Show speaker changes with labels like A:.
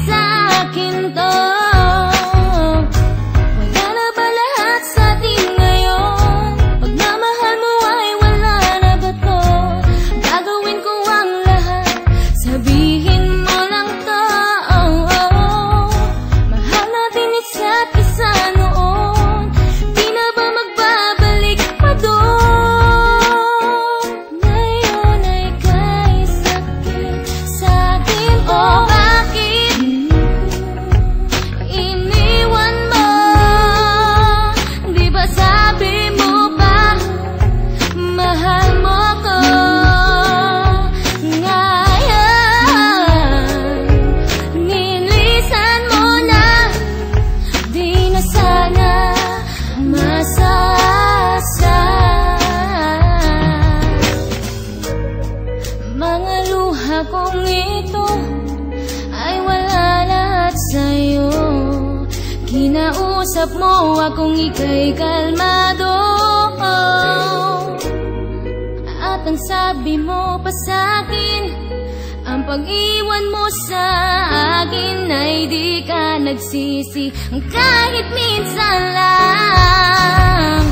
A: sa akin to? Wala na ba lahat sa atin ngayon? Pagmamahal mo ay wala na ba to? Gagawin ko ang lahat, sabihin mo lang to. Mahal natin isa't isa noon, di na ba magbabalik pa doon? Ngayon ay kay sakit sa akin to. Bakit iniwan mo? Di ba sabi mo pa mahal mo ko? Ngayon nilisan mo na, di na sana masasa. Mga luha kong ito ay wala lahat sa'yo. Kinausap mo akong ika'y kalmado, at ang sabi mo pa sa'kin, ang pag-iwan mo sa akin ay di ka nagsisi kahit minsan lang.